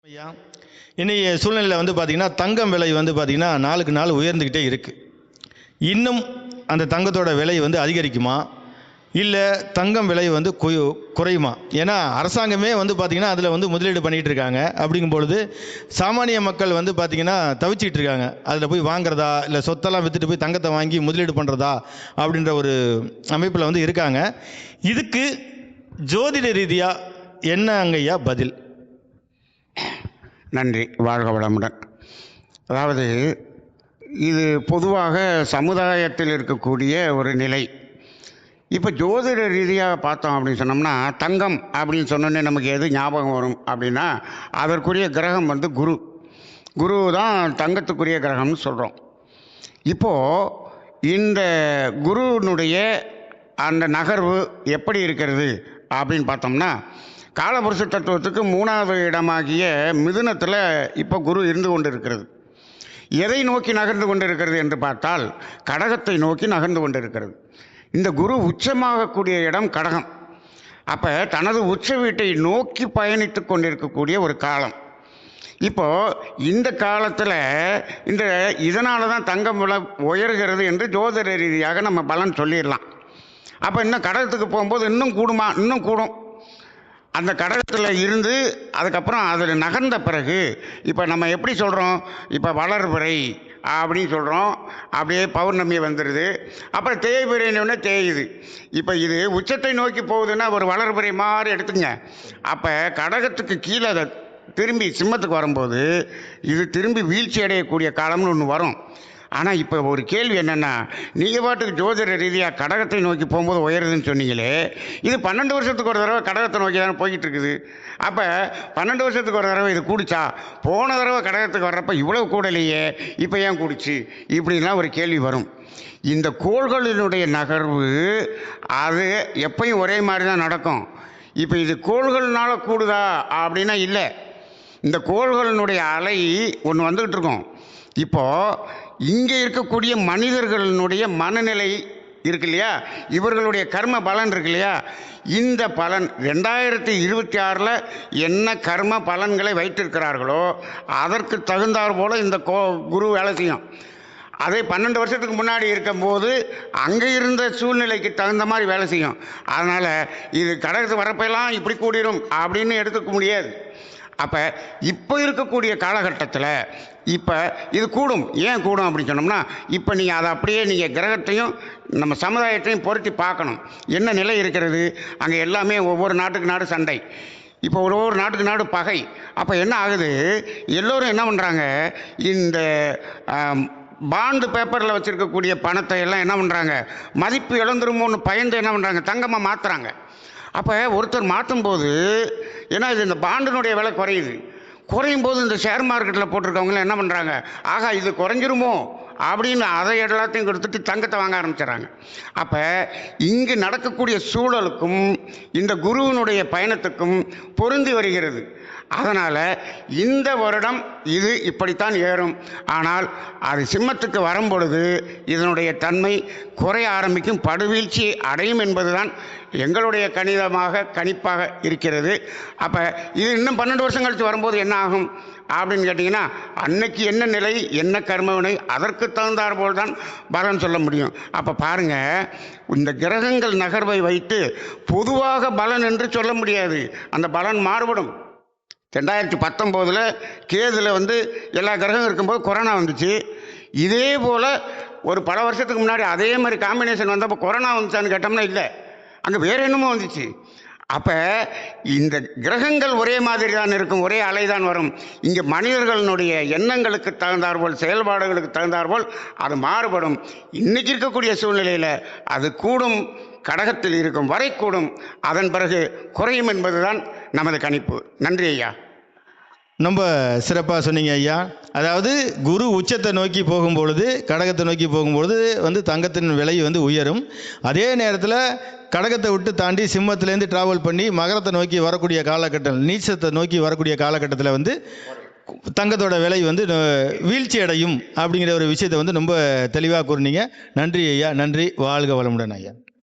ஐயா, இன்னைய சூழ்நிலையில் வந்து பார்த்தீங்கன்னா தங்கம் விலை வந்து பார்த்தீங்கன்னா நாளுக்கு நாள் உயர்ந்துக்கிட்டே இருக்குது. இன்னும் அந்த தங்கத்தோட விலை வந்து அதிகரிக்குமா இல்லை தங்கம் விலை வந்து குறையுமா? ஏன்னா அரசாங்கமே வந்து பார்த்திங்கன்னா அதில் வந்து முதலீடு பண்ணிகிட்டு இருக்காங்க. அப்படிங்கும் பொழுது சாமானிய மக்கள் வந்து பார்த்திங்கன்னா தவிச்சிக்கிட்டு இருக்காங்க. அதில் போய் வாங்குறதா இல்லை சொத்தெல்லாம் விற்றுட்டு போய் தங்கத்தை வாங்கி முதலீடு பண்ணுறதா அப்படின்ற ஒரு அமைப்பில் வந்து இருக்காங்க. இதுக்கு ஜோதிட ரீதியாக என்ன அங்கய்யா பதில்? நன்றி, வாழ்க வளமுடன். அதாவது இது பொதுவாக சமுதாயத்தில் இருக்கக்கூடிய ஒரு நிலை. இப்போ ஜோதிட ரீதியாக பார்த்தோம் அப்படின்னு சொன்னோம்னா, தங்கம் அப்படின்னு சொன்னோன்னே நமக்கு எது ஞாபகம் வரும் அப்படின்னா, அதற்குரிய கிரகம் வந்து குரு. குரு தான் தங்கத்துக்குரிய கிரகம்னு சொல்கிறோம். இப்போது இந்த குருவினுடைய அந்த நகர்வு எப்படி இருக்கிறது அப்படின்னு பார்த்தோம்னா, காலபுருஷ தத்துவத்துக்கு 3வது இடமாகிய மிதுனத்தில் இப்போ குரு இருந்து கொண்டு இருக்கிறது. எதை நோக்கி நகர்ந்து கொண்டு இருக்கிறது என்று பார்த்தால் கடகத்தை நோக்கி நகர்ந்து கொண்டு இருக்கிறது. இந்த குரு உச்சமாகக்கூடிய இடம் கடகம். அப்போ தனது உச்ச வீட்டை நோக்கி பயணித்து கொண்டிருக்கக்கூடிய ஒரு காலம். இப்போது இந்த காலத்தில் இதனால தான் தங்கம் விலை உயர்கிறது என்று ஜோதிட ரீதியாக நம்ம பலன் சொல்லிடலாம். அப்போ இன்னும் கடகத்துக்கு போகும்போது இன்னும் கூடுமா? இன்னும் கூடும். அந்த கடகத்தில் இருந்து அதுக்கப்புறம் அதில் நகர்ந்த பிறகு இப்போ நம்ம எப்படி சொல்கிறோம்? இப்போ வளர்பிறை அப்படின்னு சொல்கிறோம். அப்படியே பௌர்ணமி வந்துடுது. அப்புறம் தேய்பிறைன்னு தேயுது. இப்போ இது உச்சத்தை நோக்கி போகுதுன்னா ஒரு வளர்பிறை மாதிரி எடுத்துங்க. அப்போ கடகத்துக்கு கீழே அதை திரும்பி சிம்மத்துக்கு வரும்போது இது திரும்பி வீழ்ச்சி அடையக்கூடிய காலம்னு ஒன்று வரும். ஆனால் இப்போ ஒரு கேள்வி என்னென்னா, நீங்கள் பாட்டுக்கு ஜோதிட ரீதியாக கடகத்தை நோக்கி போகும்போது உயருதுன்னு சொன்னீங்களே, இது 12 வருஷத்துக்கு ஒரு தடவை கடகத்தை நோக்கி தானே போய்கிட்டு இருக்குது. அப்போ 12 வருஷத்துக்கு ஒரு தடவை இது கூடிச்சா? போன தடவை கடகத்துக்கு வர்றப்போ இவ்வளோ கூடலையே, இப்போ ஏன் கூடிச்சு? இப்படின்லாம் ஒரு கேள்வி வரும். இந்த கோள்களினுடைய நகர்வு அது எப்பயும் ஒரே மாதிரி தான் நடக்கும். இப்போ இது கோள்கள்னால கூடுதா அப்படின்னா இல்லை. இந்த கோள்களினுடைய அலை ஒன்று வந்துக்கிட்டு இருக்கும். இப்போது இங்கே இருக்கக்கூடிய மனிதர்களுடைய மனநிலை இருக்கு இல்லையா, இவர்களுடைய கர்ம பலன் இருக்கு இல்லையா, இந்த பலன் 2026 என்ன கர்ம பலன்களை வைத்திருக்கிறார்களோ அதற்கு தகுந்தாற் போல் இந்த குரு வேலை செய்யும். அதே 12 வருஷத்துக்கு முன்னாடி இருக்கும்போது அங்கே இருந்த சூழ்நிலைக்கு தகுந்த மாதிரி வேலை செய்யும். அதனால் இது கடகத்து வரப்பெல்லாம் இப்படி கூடிரும் அப்படின்னு எடுத்துக்க முடியாது. அப்போ இப்போ இருக்கக்கூடிய காலகட்டத்தில் இப்போ இது கூடும். ஏன் கூடும் அப்படின்னு சொன்னோம்னா, இப்போ நீங்கள் அதை அப்படியே நீங்கள் கிரகத்தையும் நம்ம சமுதாயத்தையும் பொருத்தி பார்க்கணும். என்ன நிலை இருக்கிறது அங்கே? எல்லாமே ஒவ்வொரு நாட்டுக்கு நாடு சண்டை. இப்போ ஒவ்வொரு நாட்டுக்கு நாடு பகை. அப்போ என்ன ஆகுது? எல்லோரும் என்ன பண்ணுறாங்க? இந்த பாண்டு பேப்பரில் வச்சுருக்கக்கூடிய பணத்தை எல்லாம் என்ன பண்ணுறாங்க? மதிப்பு இழந்துருமோன்னு பயந்து என்ன பண்ணுறாங்க? தங்கமாக மாற்றுறாங்க. அப்போ ஒருத்தர் மாற்றும்போது ஏன்னா இது இந்த பாண்டினுடைய விலை குறையும் போது இந்த ஷேர் மார்க்கெட்டில் போட்டிருக்கவங்களாம் என்ன பண்ணுறாங்க? ஆகா, இது குறைஞ்சிருமோ அப்படின்னு அதை எல்லாத்தையும் கொடுத்துட்டு தங்கத்தை வாங்க ஆரம்பிச்சிடறாங்க. அப்போ இங்கு நடக்கக்கூடிய சூழலுக்கும் இந்த குருவினுடைய பயணத்துக்கும் பொருந்தி வருகிறது. அதனால் இந்த வருடம் இது இப்படித்தான் ஏறும். ஆனால் அது சிம்மத்துக்கு வரும்பொழுது இதனுடைய தன்மை குறைய ஆரம்பிக்கும், படுவீழ்ச்சி அடையும் என்பதுதான் எங்களுடைய கணிப்பாக இருக்கிறது. அப்போ இது இன்னும் 12 வருஷம் கழித்து வரும்போது என்ன ஆகும் அப்படின்னு கேட்டிங்கன்னா, அன்னைக்கு என்ன நிலை, என்ன கர்மவினை, அதற்கு தகுந்தாற்போல் தான் பலன் சொல்ல முடியும். அப்போ பாருங்கள், இந்த கிரகங்கள் நகர்வை வைத்து பொதுவாக பலன் என்று சொல்ல முடியாது. அந்த பலன் மாறுபடும். 2019 கேதுல எல்லா கிரகம் இருக்கும்போது கொரோனா வந்துச்சு. இதே போல் ஒரு பல வருஷத்துக்கு முன்னாடி அதே மாதிரி காம்பினேஷன் வந்தப்போ கொரோனா வந்துச்சான்னு கேட்டோம்னா இல்லை, அங்கே வேறு என்னமோ வந்துச்சு. அப்போ இந்த கிரகங்கள் ஒரே மாதிரி தான் இருக்கும், ஒரே அலை தான் வரும். இங்கே மனிதர்களுடைய எண்ணங்களுக்கு தகுந்தாற்போல், செயல்பாடுகளுக்கு தகுந்தாற்போல் அது மாறுபடும். இன்றைக்கி இருக்கக்கூடிய சூழ்நிலையில் அது கூடும், கடகத்தில் இருக்கும் வரை கூடும், அதன் பிறகு குறையும் என்பதுதான் நமது கணிப்பு. நன்றி ஐயா. ரொம்ப சிறப்பாக சொன்னீங்க ஐயா. அதாவது குரு உச்சத்தை நோக்கி போகும்பொழுது, கடகத்தை நோக்கி போகும்பொழுது தங்கத்தின் விலை உயரும். அதே நேரத்தில் கடகத்தை விட்டு தாண்டி சிம்மத்திலேருந்து ட்ராவல் பண்ணி மகரத்தை நோக்கி வரக்கூடிய காலகட்டம், நீச்சத்தை நோக்கி வரக்கூடிய காலகட்டத்தில் தங்கத்தோட விலை வீழ்ச்சி அடையும் அப்படிங்கிற ஒரு விஷயத்தை ரொம்ப தெளிவாக கூறினீங்க. நன்றி ஐயா, நன்றி. வாழ்க வளமுடன் ஐயா.